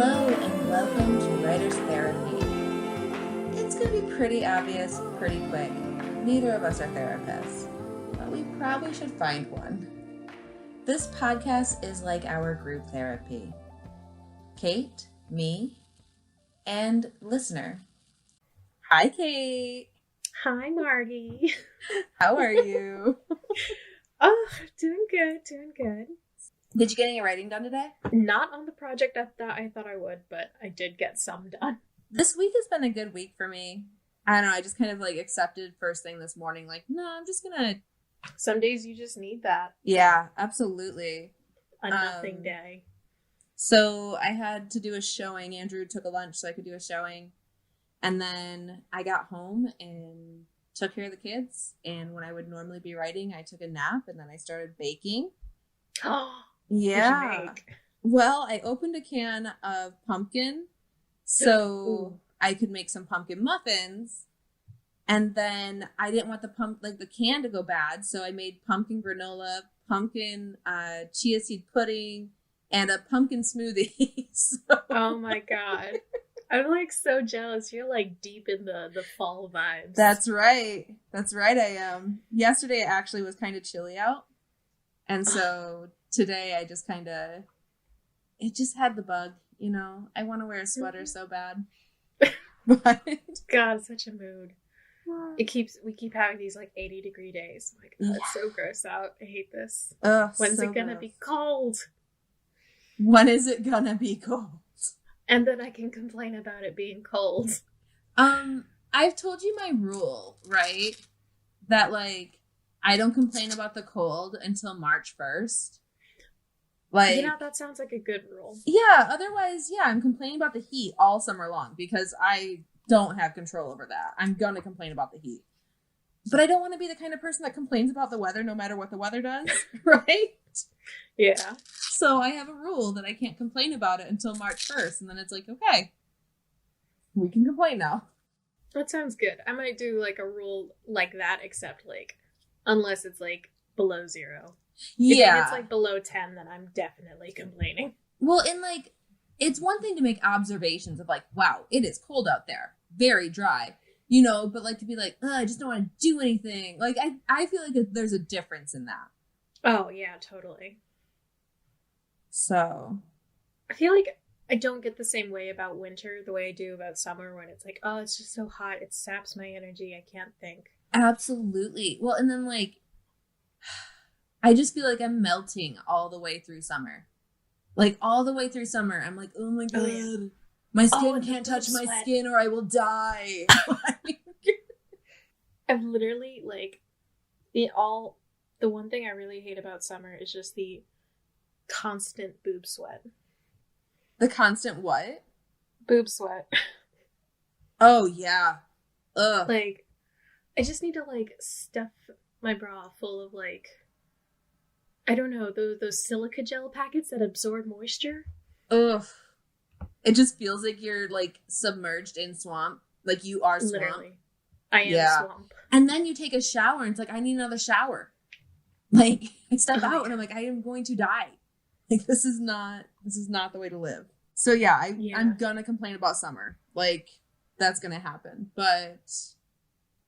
Hello and welcome to Writer's Therapy. It's going to be pretty obvious pretty quick. Neither of us are therapists, but we probably should find one. This podcast is like our group therapy. Kate, me, and listener. Hi, Kate. Hi, Marty. How are you? Oh, doing good. Did you get any writing done today? Not on the project that I thought I would, but I did get some done. This week has been a good week for me. I don't know, I just kind of accepted first thing this morning, no, I'm just gonna... Some days you just need that. Yeah, absolutely. A nothing day. So I had to do a showing. Andrew took a lunch so I could do a showing. And then I got home and took care of the kids. And when I would normally be writing, I took a nap and then I started baking. Oh, yeah. What'd you make? Well, I opened a can of pumpkin so Ooh. I could make some pumpkin muffins. And then I didn't want the can to go bad, so I made pumpkin granola, pumpkin chia seed pudding, and a pumpkin smoothie. Oh my god. I'm so jealous. You're deep in the fall vibes. That's right. I am. Yesterday it actually was kind of chilly out. And so today I just it just had the bug, I want to wear a sweater so bad. But God, such a mood. We keep having these 80-degree days. I'm God, it's so gross out. I hate this. Ugh, When's it gonna be cold? When is it gonna be cold? And then I can complain about it being cold. I've told you my rule, right? That I don't complain about the cold until March 1st. That sounds like a good rule. Yeah, otherwise, I'm complaining about the heat all summer long because I don't have control over that. I'm gonna complain about the heat. But I don't want to be the kind of person that complains about the weather no matter what the weather does, right? Yeah. So I have a rule that I can't complain about it until March 1st, and then it's okay, we can complain now. That sounds good. I might do a rule like that, except unless it's below 0. Yeah. If it's below 10, then I'm definitely complaining. Well, and it's one thing to make observations of wow, it is cold out there, very dry, but to be I just don't want to do anything. I feel there's a difference in that. Oh yeah, totally. So I feel I don't get the same way about winter the way I do about summer, when it's oh, it's just so hot, it saps my energy, I can't think. Absolutely. Well, and then I just feel I'm melting all the way through summer. All the way through summer, I'm oh my god, yeah. My skin can't touch my skin or I will die. I've literally the one thing I really hate about summer is just the constant boob sweat. The constant what? Boob sweat. Oh yeah. Ugh. I just need to stuff my bra full of I don't know, those silica gel packets that absorb moisture. Ugh. It just feels you're submerged in swamp. You are swamp. Literally. I am swamp. And then you take a shower and it's I need another shower. I step out and I'm I am going to die. This is not the way to live. So I'm gonna complain about summer. That's gonna happen. But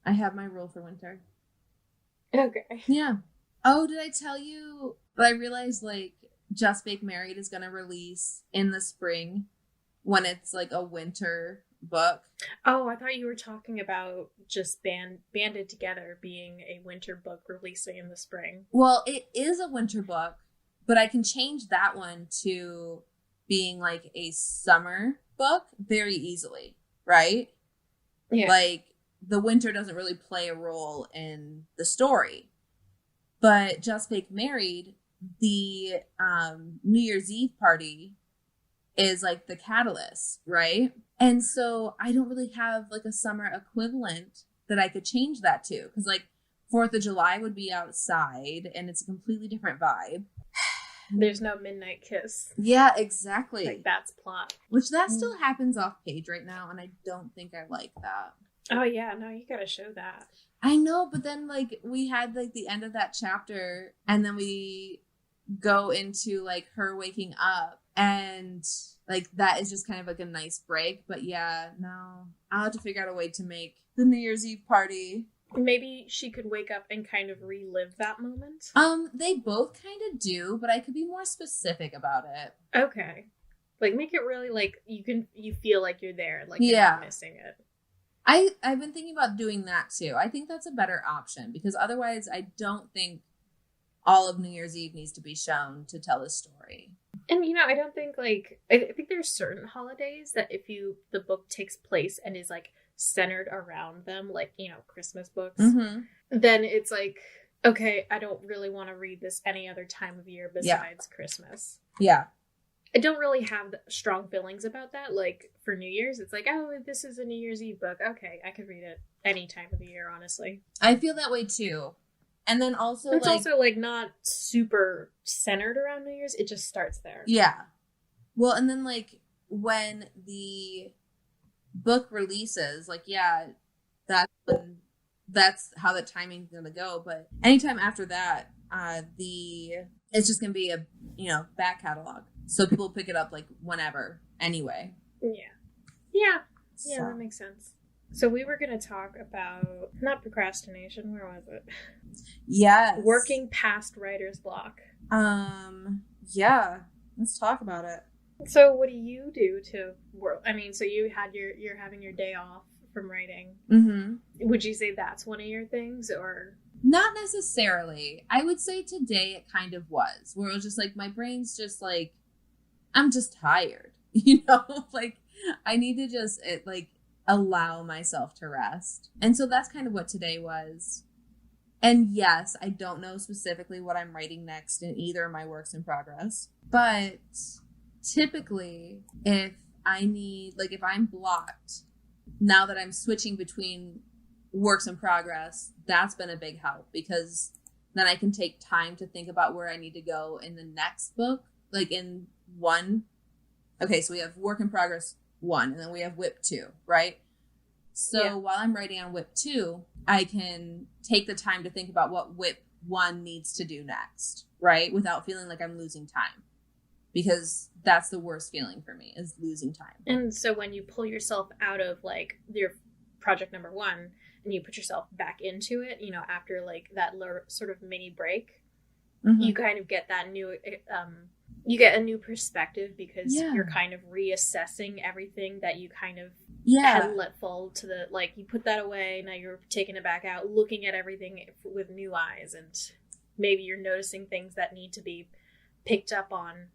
I have my rule for winter. Okay. Yeah. Oh, did I tell you that I realized Just Bake Married is gonna release in the spring when it's a winter book? Oh, I thought you were talking about just banded together being a winter book releasing in the spring. Well, it is a winter book, but I can change that one to being a summer book very easily, right? Yeah. The winter doesn't really play a role in the story. But Just Bake Married, the New Year's Eve party is the catalyst, right? And so I don't really have a summer equivalent that I could change that to, because 4th of July would be outside and it's a completely different vibe. There's no midnight kiss. Yeah, exactly. That's plot. Which that still happens off page right now, and I don't think I like that. Oh yeah, no, you gotta show that. I know, but then we had the end of that chapter, and then we go into her waking up, and like that is just kind of like a nice break. But yeah, no, I'll have to figure out a way to make the New Year's Eve party. Maybe she could wake up and kind of relive that moment. They both kind of do, but I could be more specific about it. Okay. Like, make it really, like, you feel like you're there, like you're not missing it. I've been thinking about doing that too. I think that's a better option, because otherwise I don't think all of New Year's Eve needs to be shown to tell a story. And, you know, I don't think, like, I think there's certain holidays that if the book takes place and is, like, centered around them, like, you know, Christmas books, then it's like, okay, I don't really want to read this any other time of year besides Christmas. Yeah. I don't really have strong feelings about that. Like, for New Year's, it's like, oh, this is a New Year's Eve book. Okay, I could read it any time of the year, honestly. I feel that way too. And then also, it's also, like, not super centered around New Year's. It just starts there. Yeah. Well, and then, like, when the book releases, like, yeah, that's how the timing's gonna go. But anytime after that, it's just gonna be a, you know, back catalog. So people pick it up, like, whenever, anyway. Yeah, that makes sense. So we were going to talk about, not procrastination, where was it? Yes. Working past writer's block. Yeah, let's talk about it. So what do you do to work? I mean, so you're having your day off from writing. Mm-hmm. Would you say that's one of your things, or? Not necessarily. I would say today it kind of was, where it was just like, my brain's just like, I'm just tired, you know, like I need to just allow myself to rest. And so that's kind of what today was. And yes, I don't know specifically what I'm writing next in either of my works in progress, but typically if I'm blocked, now that I'm switching between works in progress, that's been a big help, because then I can take time to think about where I need to go in the next book. Like in one, okay, so we have work in progress 1, and then we have WIP 2, right? So while I'm writing on WIP 2, I can take the time to think about what WIP 1 needs to do next, right? Without feeling like I'm losing time, because that's the worst feeling for me, is losing time. And so when you pull yourself out of, like, your project number 1 and you put yourself back into it, you know, after, like, that sort of mini break, you kind of get that new you get a new perspective, because you're kind of reassessing everything that you kind of had let fall to the, like, you put that away, now you're taking it back out, looking at everything with new eyes, and maybe you're noticing things that need to be picked up on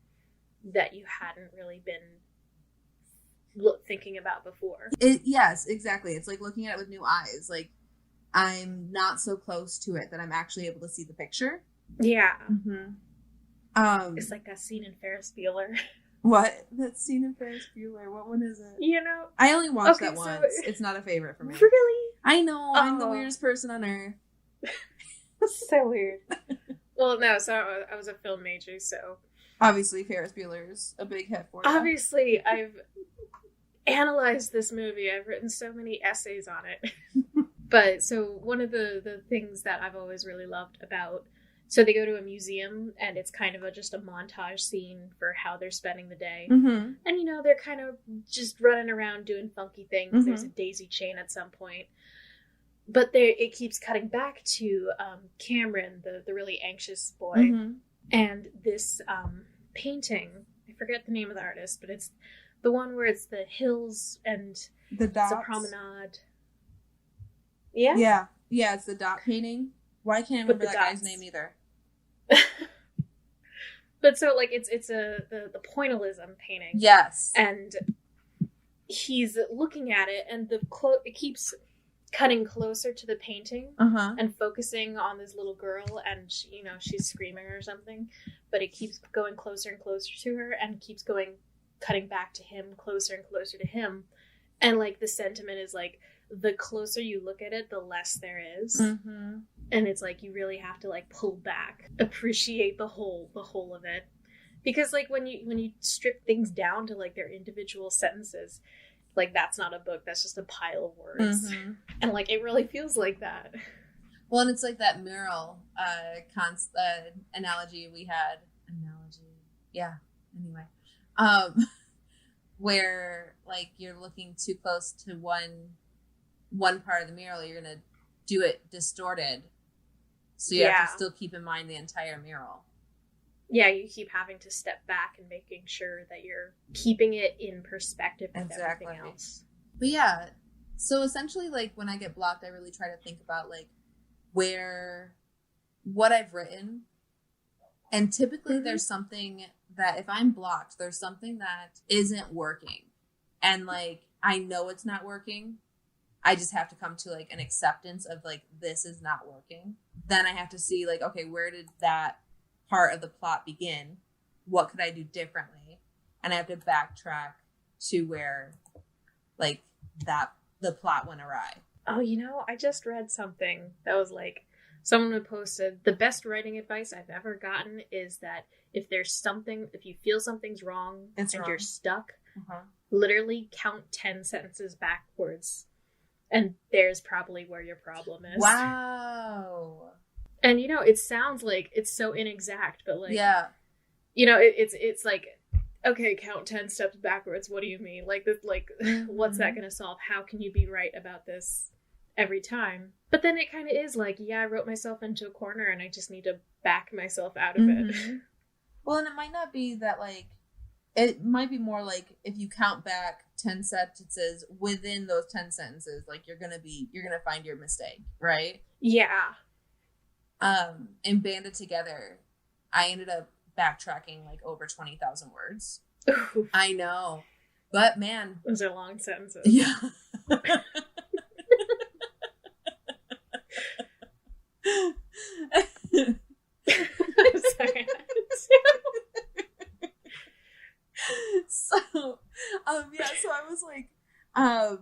that you hadn't really been thinking about before. Yes, exactly. It's like looking at it with new eyes. Like, I'm not so close to it that I'm actually able to see the picture. Yeah. Mm-hmm. It's like that scene in Ferris Bueller. What? That scene in Ferris Bueller? What one is it? You know? I only watched that once. It's not a favorite for me. Really? I know. I'm the weirdest person on earth. So weird. Well, no, so I was a film major, so... Obviously, Ferris Bueller's a big hit for you. Obviously, I've analyzed this movie. I've written so many essays on it. But, so, one of the things that I've always really loved about... So they go to a museum, and it's kind of just a montage scene for how they're spending the day. Mm-hmm. And, you know, they're kind of just running around doing funky things. Mm-hmm. There's a daisy chain at some point. But it keeps cutting back to Cameron, the really anxious boy. Mm-hmm. And this painting, I forget the name of the artist, but it's the one where it's the hills and the dots. It's a promenade. Yeah? Yeah. Yeah, it's the dot painting. Why can't I remember that guy's name either? But so, like, it's the pointillism painting. Yes. And he's looking at it, and it keeps cutting closer to the painting and focusing on this little girl, and she, you know, she's screaming or something, but it keeps going closer and closer to her, and keeps cutting back to him, closer and closer to him. And, like, the sentiment is, like, the closer you look at it, the less there is. Mm-hmm. And it's like, you really have to, like, pull back, appreciate the whole of it. Because, like, when you strip things down to, like, their individual sentences, like, that's not a book, that's just a pile of words. Mm-hmm. And, like, it really feels like that. Well, and it's like that mural analogy we had. Yeah, anyway. where like you're looking too close to one part of the mural, you're gonna do it distorted. So you have to still keep in mind the entire mural. Yeah, you keep having to step back and making sure that you're keeping it in perspective with everything else. But yeah, so essentially, like, when I get blocked, I really try to think about, like, what I've written. And typically there's something that, if I'm blocked, there's something that isn't working. And, like, I know it's not working. I just have to come to, like, an acceptance of, like, this is not working. Then I have to see, like, okay, where did that part of the plot begin? What could I do differently? And I have to backtrack to where, like, the plot went awry. Oh, I just read something that was like, someone had posted, the best writing advice I've ever gotten is that if you feel something's wrong you're stuck, literally count 10 sentences backwards. And there's probably where your problem is. Wow. And, it sounds like it's so inexact, but, like, yeah, it's like, okay, count 10 steps backwards. What do you mean? Like, this, like, what's that going to solve? How can you be right about this every time? But then it kind of is like, yeah, I wrote myself into a corner and I just need to back myself out of it. Well, and it might not be that, like, it might be more like if you count back 10 sentences within those 10 sentences, like, you're gonna find your mistake, right? Yeah. And Banded Together, I ended up backtracking like over 20,000 words. Oof. I know, but man, those are long sentences. Yeah. I'm sorry. So I was like I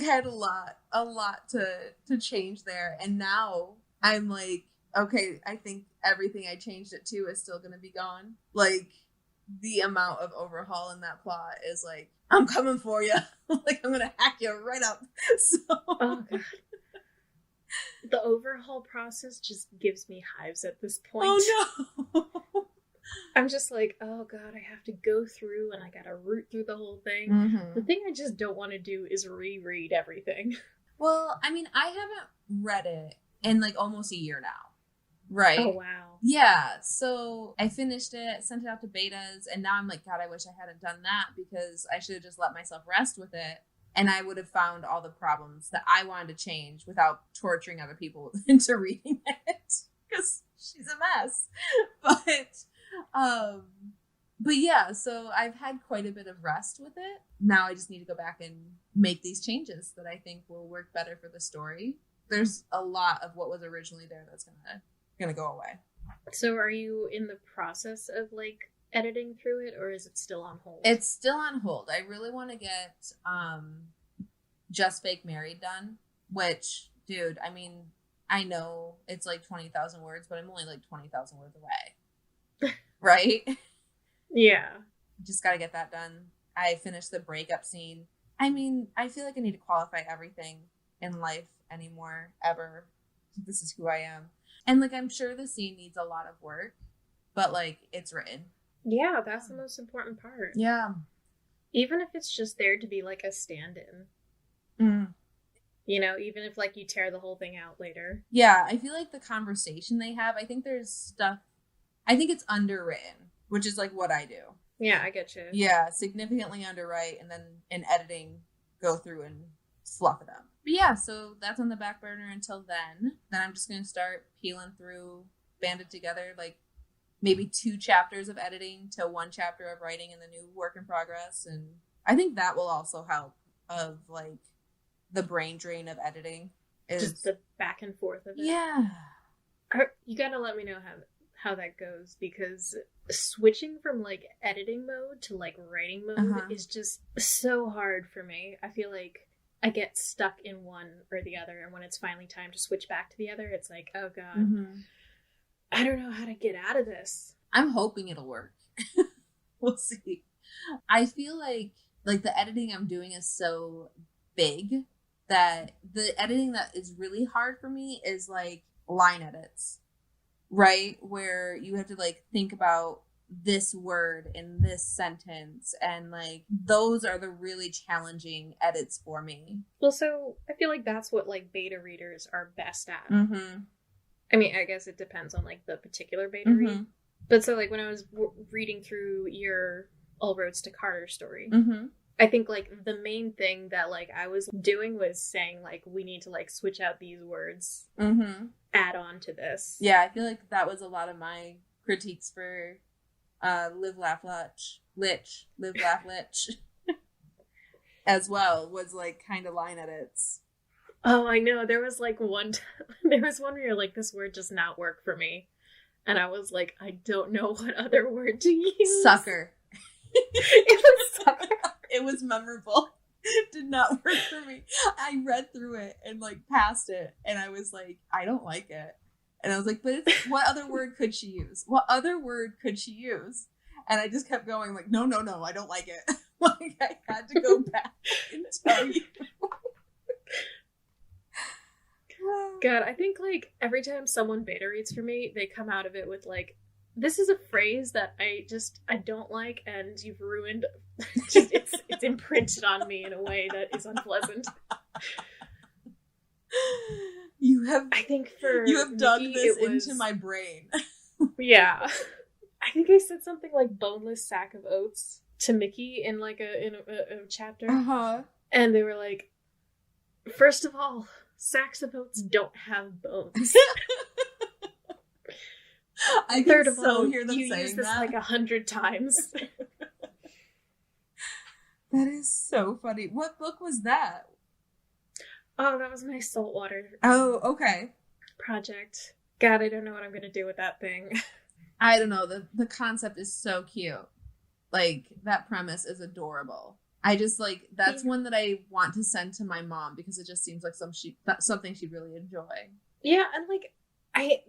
had a lot to change there, and now I'm like, okay, I think everything I changed it to is still gonna be gone. Like, the amount of overhaul in that plot is like, I'm coming for you. Like, I'm gonna hack you right up. So, oh god. The overhaul process just gives me hives at this point. Oh no. I'm just like, oh god, I have to go through and I gotta root through the whole thing. Mm-hmm. The thing I just don't want to do is reread everything. Well, I mean, I haven't read it in like almost a year now. Right. Oh, wow. Yeah. So I finished it, sent it out to betas, and now I'm like, God, I wish I hadn't done that, because I should have just let myself rest with it. And I would have found all the problems that I wanted to change without torturing other people into reading it, because she's a mess. But yeah, so I've had quite a bit of rest with it. Now I just need to go back and make these changes that I think will work better for the story. There's a lot of what was originally there that's gonna go away. So are you in the process of like editing through it, or is it still on hold? It's still on hold. I really want to get Just Fake Married done, which, dude, I mean, I know it's like 20,000 words, but I'm only like 20,000 words away. Right? Yeah. Just gotta get that done. I finished the breakup scene. I mean, I feel like I need to qualify everything in life anymore, ever. This is who I am. And, like, I'm sure the scene needs a lot of work, but, like, it's written. Yeah, that's the most important part. Yeah. Even if it's just there to be, like, a stand-in. Mm. Even if, like, you tear the whole thing out later. Yeah, I feel like the conversation they have, I think there's stuff, I think it's underwritten, which is, like, what I do. Yeah, I get you. Yeah, significantly underwrite, and then in editing, go through and fluff it up. But yeah, so that's on the back burner until then. Then I'm just going to start peeling through Banded Together, like maybe 2 chapters of editing to 1 chapter of writing in the new work in progress. And I think that will also help, of like the brain drain of editing. Just the back and forth of it. Yeah. You got to let me know how that goes, because switching from like editing mode to like writing mode is just so hard for me. I feel like I get stuck in one or the other, and when it's finally time to switch back to the other, it's like, oh god, I don't know how to get out of this. I'm hoping it'll work. We'll see. I feel like the editing I'm doing is so big that the editing that is really hard for me is like line edits, right? Where you have to like think about this word in this sentence, and like those are the really challenging edits for me. Well, so I feel like that's what like beta readers are best at. Mm-hmm. I mean, I guess it depends on like the particular beta read. But so like when I was reading through your All Roads to Carter story, I think like the main thing that like I was doing was saying like we need to like switch out these words, add on to this. Yeah, I feel like that was a lot of my critiques for Live Laugh Lich Live Laugh Lich as well, was like kind of line edits. Oh, I know. There was like one where you're like, this word does not work for me. And I was like, I don't know what other word to use. Sucker. It was sucker. It was memorable. It did not work for me. I read through it and like passed it, and I was like, I don't like it. And I was like, but what other word could she use? What other word could she use? And I just kept going like, no, I don't like it. Like I had to go back and tell you. God, I think like every time someone beta reads for me, they come out of it with like, this is a phrase that I don't like, and you've ruined. It's imprinted on me in a way that is unpleasant. You have dug Mickey, this into my brain. Yeah, I think I said something like boneless sack of oats to Mickey in like a chapter, and they were like, first of all, sacks of oats don't have bones. I Third of so all, hear them you saying use this that like 100 times. That is so funny. What book was that? Oh, that was my saltwater. Oh, okay. Project. God, I don't know what I'm gonna do with that thing. I don't know. The concept is so cute. Like, that premise is adorable. I just like, that's one that I want to send to my mom because it just seems like something she'd really enjoy. Yeah, and like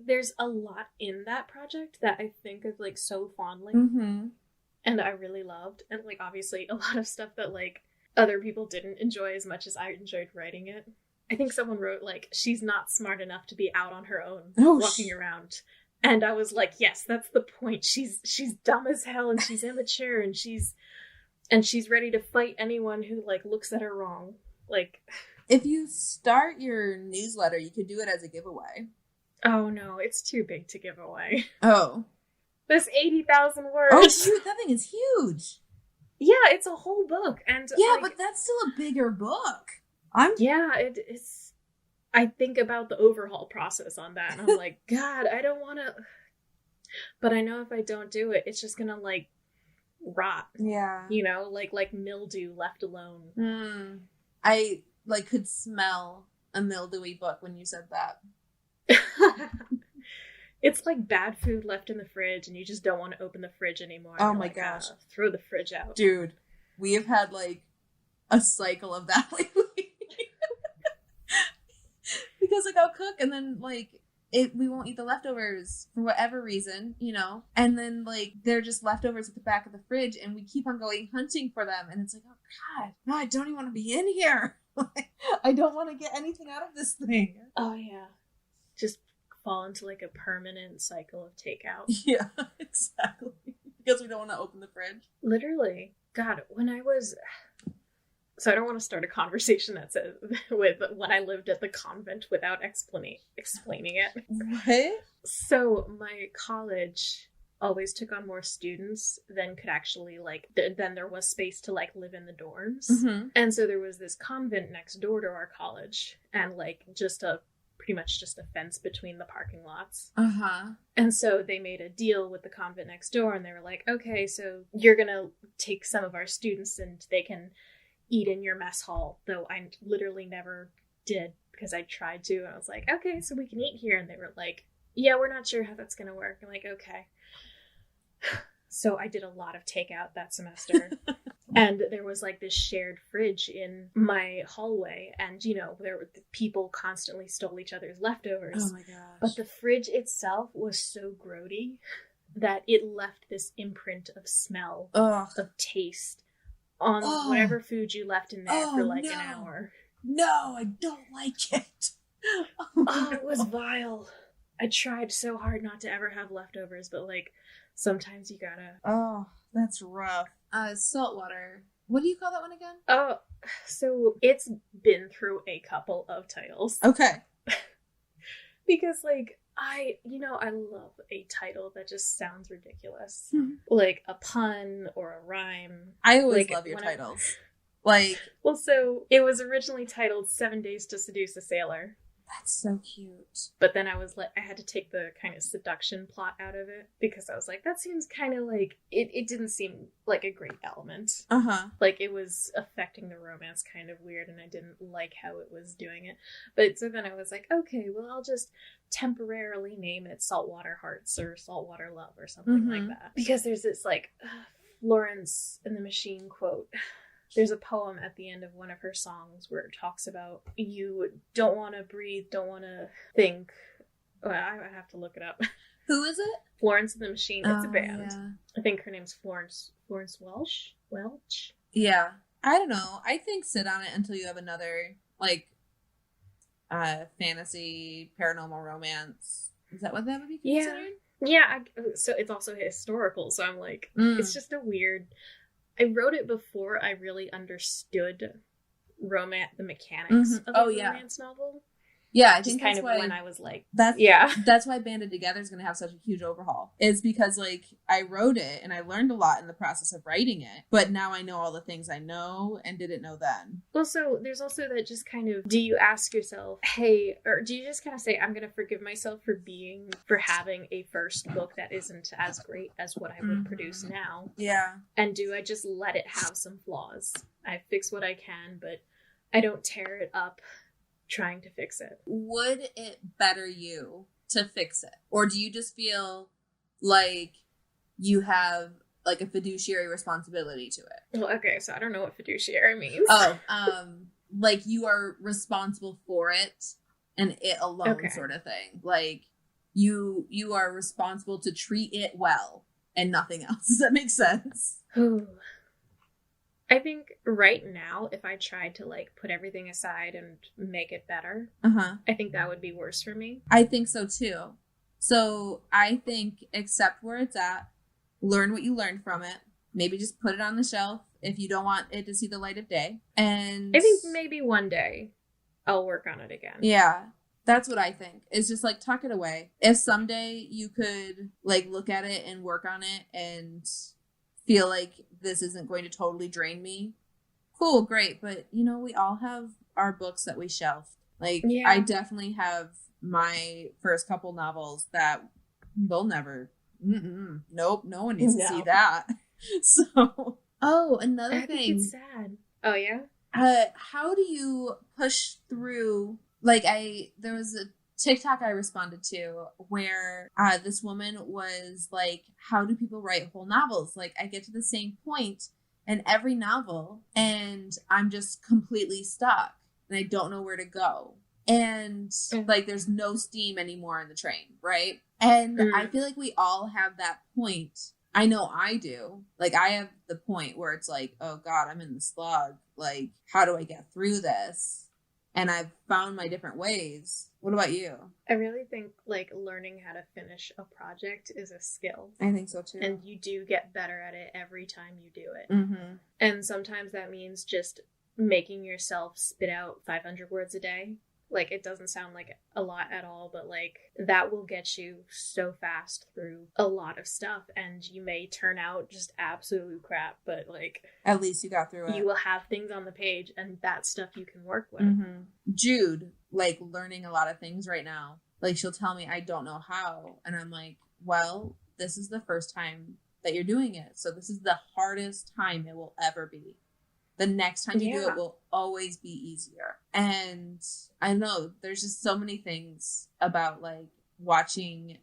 there's a lot in that project that I think of like so fondly, and I really loved, and like obviously a lot of stuff that like other people didn't enjoy as much as I enjoyed writing it. I think someone wrote like, she's not smart enough to be out on her own walking around, and I was like, yes, that's the point. She's dumb as hell, and she's immature, and she's ready to fight anyone who like looks at her wrong. Like, if you start your newsletter, you could do it as a giveaway. Oh no, it's too big to give away. Oh. There's 80,000 words. Oh shoot, that thing is huge. Yeah, it's a whole book. And yeah, like, but that's still a bigger book. Yeah, it's... I think about the overhaul process on that, and I'm like, God, I don't want to... But I know if I don't do it, it's just gonna, like, rot. Yeah. You know, like mildew left alone. I, like, could smell a mildewy book when you said that. It's like bad food left in the fridge and you just don't want to open the fridge anymore. Oh my gosh. Throw the fridge out. Dude, we have had like a cycle of that lately. Because like I'll cook and then like we won't eat the leftovers for whatever reason, you know? And then like they're just leftovers at the back of the fridge and we keep on going hunting for them, and it's like, oh God, no, I don't even want to be in here. I don't want to get anything out of this thing. Oh yeah. Just fall into like a permanent cycle of takeout. Yeah, exactly. Because we don't want to open the fridge. Literally. God, when I was... So I don't want to start a conversation that says with when I lived at the convent without explaining it. What? So my college always took on more students than could actually like, then there was space to like live in the dorms. And so there was this convent next door to our college, and like pretty much just a fence between the parking lots. And so they made a deal with the convent next door, and they were like, okay, so you're gonna take some of our students and they can eat in your mess hall, though I literally never did because I tried to, and I was like, okay, so we can eat here, and they were like, yeah, we're not sure how that's gonna work. I'm like, okay. So I did a lot of takeout that semester. And there was like this shared fridge in my hallway, and you know, people constantly stole each other's leftovers. Oh my gosh. But the fridge itself was so grody that it left this imprint of smell, of taste on whatever food you left in there for like an hour. No, I don't like it. Oh, it was vile. I tried so hard not to ever have leftovers, but like sometimes you gotta... Oh, that's rough. Saltwater. What do you call that one again? Oh, so it's been through a couple of titles. Okay. Because, like, I love a title that just sounds ridiculous. Like a pun or a rhyme. I always love your titles. Like... Well, so it was originally titled 7 Days to Seduce a Sailor. That's so cute. But then I had to take the kind of seduction plot out of it because I was like, that seems kind of like, it didn't seem like a great element. Like it was affecting the romance kind of weird and I didn't like how it was doing it. But so then I was like, okay, well, I'll just temporarily name it Saltwater Hearts or Saltwater Love or something like that. Because there's this like Florence and the Machine quote. There's a poem at the end of one of her songs where it talks about you don't want to breathe, don't want to think. Well, I have to look it up. Who is it? Florence and the Machine. It's a band. Yeah. I think her name's Florence Welch? Yeah. I don't know. I think sit on it until you have another, like, fantasy, paranormal romance. Is that what that would be considered? Yeah. So it's also historical, so I'm like, it's just a weird... I wrote it before I really understood the mechanics of a romance novel. Yeah, I think that's kind of when I was like... That's why Banded Together is going to have such a huge overhaul. Is because, like, I wrote it and I learned a lot in the process of writing it. But now I know all the things I know and didn't know then. Well, so there's also that just kind of... Do you ask yourself, hey... Or do you just kind of say, I'm going to forgive myself for having a first book that isn't as great as what I would produce now? Yeah. And do I just let it have some flaws? I fix what I can, but I don't tear it up trying to fix it. Would it better you to fix it? Or do you just feel like you have like a fiduciary responsibility to it? Well, okay, so I don't know what fiduciary means. Like you are responsible for it and it alone sort of thing. Like you are responsible to treat it well and nothing else. Does that make sense? I think right now, if I tried to like put everything aside and make it better, I think that would be worse for me. I think so too. So I think accept where it's at, learn what you learned from it, maybe just put it on the shelf if you don't want it to see the light of day. And I think maybe one day I'll work on it again. Yeah. That's what I think. Is just like tuck it away. If someday you could like look at it and work on it and feel like this isn't going to totally drain me, cool, great. But we all have our books that we shelved. Like I definitely have my first couple novels that they'll never nope, no one needs to see that. So another thing, think it's sad. Oh yeah. How do you push through? Like there was a TikTok I responded to where this woman was like, how do people write whole novels? Like I get to the same point in every novel and I'm just completely stuck and I don't know where to go. And like there's no steam anymore in the train, right? And I feel like we all have that point. I know I do. Like I have the point where it's like, oh God, I'm in the slog. Like, how do I get through this? And I've found my different ways. What about you? I really think like learning how to finish a project is a skill. I think so too. And you do get better at it every time you do it. Mm-hmm. And sometimes that means just making yourself spit out 500 words a day. Like it doesn't sound like a lot at all, but like that will get you so fast through a lot of stuff and you may turn out just absolute crap, but like at least you got through it. You will have things on the page and that stuff you can work with. Mm-hmm. Jude, like learning a lot of things right now. Like she'll tell me I don't know how and I'm like, well, this is the first time that you're doing it. So this is the hardest time it will ever be. The next time you do it will always be easier. And I know there's just so many things about like watching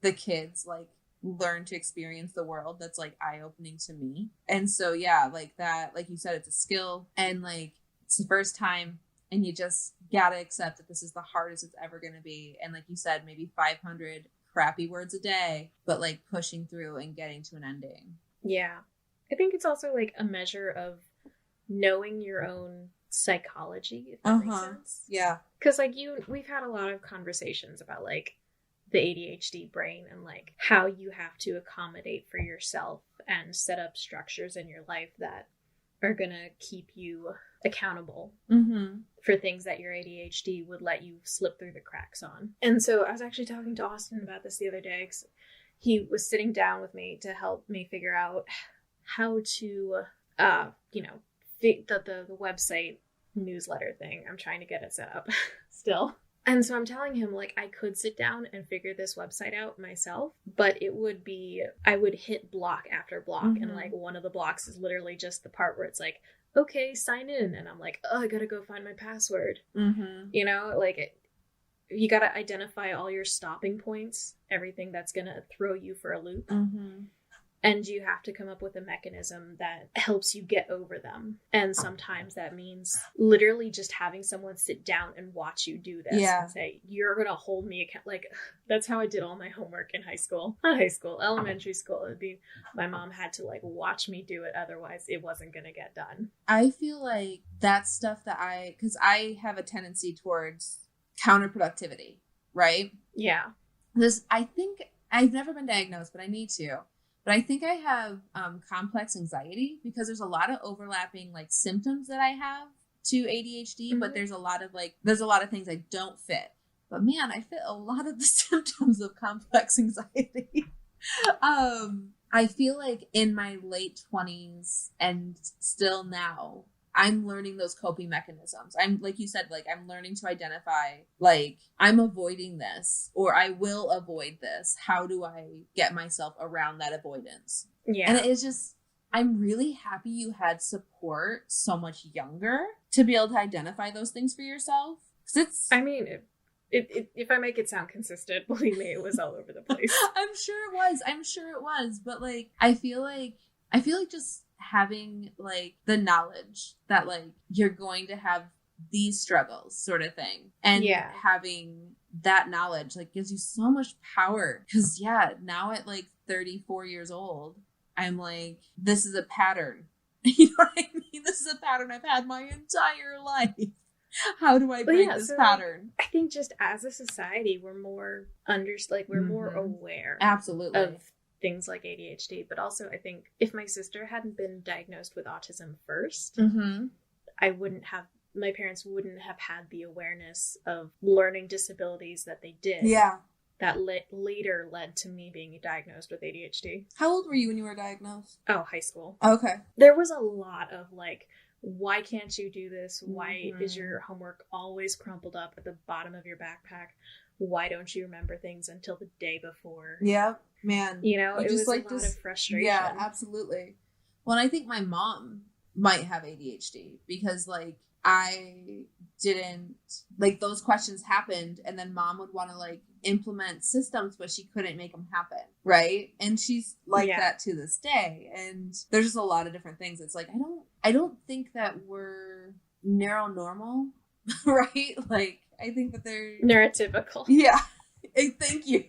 the kids like learn to experience the world that's like eye-opening to me. And so like that, like you said, it's a skill and like it's the first time and you just gotta accept that this is the hardest it's ever gonna be. And like you said, maybe 500 crappy words a day, but like pushing through and getting to an ending. Yeah. I think it's also like a measure of knowing your own psychology, if that makes sense. Yeah. Because like we've had a lot of conversations about like the ADHD brain and like how you have to accommodate for yourself and set up structures in your life that are gonna keep you accountable for things that your ADHD would let you slip through the cracks on. And so I was actually talking to Austin about this the other day, because he was sitting down with me to help me figure out how to, the website newsletter thing. I'm trying to get it set up still. And so I'm telling him, like, I could sit down and figure this website out myself, but it would be, I would hit block after block. And like one of the blocks is literally just the part where it's like, okay, sign in. And I'm like, oh, I gotta go find my password. You know, like you gotta identify all your stopping points, everything that's gonna throw you for a loop. And you have to come up with a mechanism that helps you get over them. And sometimes that means literally just having someone sit down and watch you do this and say, you're going to hold me account. Like, that's how I did all my homework in high school. Not high school, elementary school. It'd be, my mom had to like watch me do it. Otherwise it wasn't going to get done. I feel like that's stuff that because I have a tendency towards counterproductivity, right? Yeah. I think I've never been diagnosed, but I need to. But I think I have complex anxiety because there's a lot of overlapping like symptoms that I have to ADHD, but there's a lot of things I don't fit. But man, I fit a lot of the symptoms of complex anxiety. I feel like in my late 20s and still now, I'm learning those coping mechanisms. I'm, like you said, like I'm learning to identify, like I'm avoiding this or I will avoid this. How do I get myself around that avoidance? Yeah. And it's just, I'm really happy you had support so much younger to be able to identify those things for yourself. 'Cause it's, I mean, if I make it sound consistent, believe me, it was all over the place. I'm sure it was. But like, I feel like just having like the knowledge that like you're going to have these struggles sort of thing, and having that knowledge like gives you so much power. Because now at like 34 years old, I'm like, this is a pattern. You know what I mean? This is a pattern I've had my entire life. How do I break this pattern? I think just as a society, we're more more aware, absolutely, of things like ADHD, but also I think if my sister hadn't been diagnosed with autism first, my parents wouldn't have had the awareness of learning disabilities that they did. Yeah. That later led to me being diagnosed with ADHD. How old were you when you were diagnosed? Oh, high school. Okay. There was a lot of like, why can't you do this? Why is your homework always crumpled up at the bottom of your backpack? Why don't you remember things until the day before? Yeah, man. You know, it was like a lot of frustration. Yeah, absolutely. Well, and I think my mom might have ADHD because like I didn't, like those questions happened and then mom would want to like implement systems, but she couldn't make them happen. Right. And she's like that to this day. And there's just a lot of different things. It's like, I don't think that we're neuronormal, right? Like, I think that they're neurotypical. Yeah. Thank you.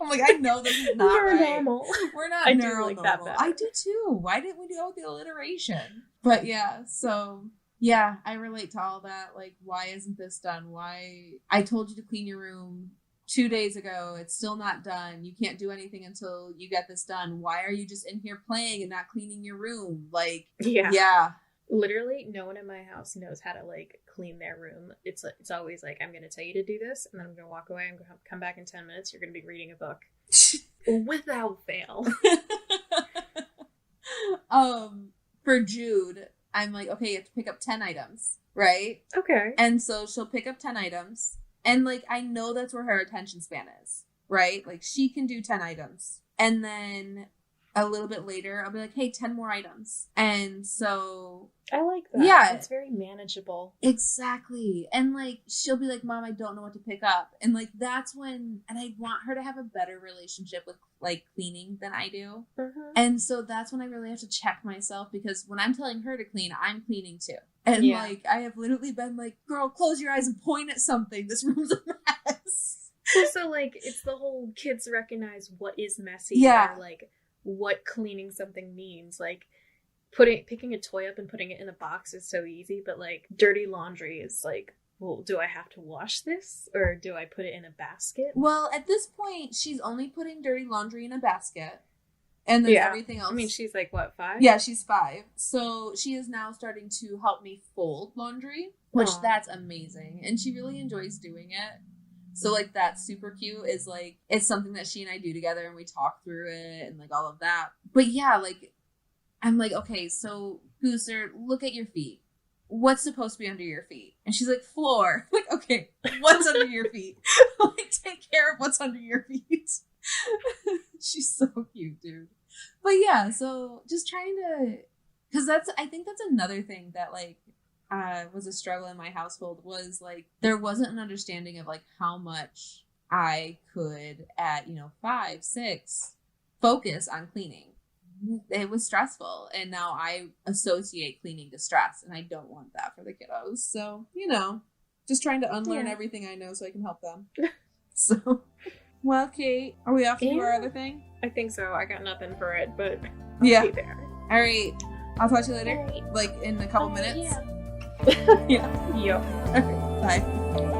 I'm like, I know this is not we're right. Normal. We're not neuronormal. Like that better. I do too. Why didn't we go with the alliteration? But yeah, so yeah, I relate to all that. Like, why isn't this done? Why I told you to clean your room 2 days ago. It's still not done. You can't do anything until you get this done. Why are you just in here playing and not cleaning your room? Like, yeah. Literally, no one in my house knows how to like clean their room. It's always like, I'm going to tell you to do this, and then I'm going to walk away. I'm going to come back in 10 minutes. You're going to be reading a book, without fail. For Jude, I'm like, okay, you have to pick up 10 items, right? Okay. And so she'll pick up 10 items, and like I know that's where her attention span is, right? Like she can do 10 items, and then a little bit later, I'll be like, hey, 10 more items. And so I like that. Yeah. It's very manageable. Exactly. And like, she'll be like, Mom, I don't know what to pick up. And like, that's when, and I want her to have a better relationship with like cleaning than I do. And so that's when I really have to check myself, because when I'm telling her to clean, I'm cleaning too. And like, I have literally been like, girl, close your eyes and point at something. This room's a mess. So like, it's the whole kids recognize what is messy. Or like, what cleaning something means. Like picking a toy up and putting it in a box is so easy, but like dirty laundry is like well, do I have to wash this or do I put it in a basket? Well, at this point, she's only putting dirty laundry in a basket. And then everything else. I mean, she's like, what, 5? Yeah, she's 5. So she is now starting to help me fold laundry, which that's amazing. And she really enjoys doing it. So, like, that's super cute. Is like, it's something that she and I do together and we talk through it and like all of that. But yeah, like, I'm like, okay, so Gooser, look at your feet. What's supposed to be under your feet? And she's like, floor. I'm like, okay, what's under your feet? Like, take care of what's under your feet. She's so cute, dude. But yeah, so just trying to, because I think that's another thing that like was a struggle in my household, was like there wasn't an understanding of like how much I could at 5, 6 focus on cleaning. It was stressful, and now I associate cleaning to stress, and I don't want that for the kiddos. So just trying to unlearn everything I know so I can help them. So. Well, Kate, are we off to do our other thing? I think so. I got nothing for it, but I'll be there. All right. I'll talk to you later. Right. Like in a couple minutes. Yeah. Yeah. Yep. Okay. Bye.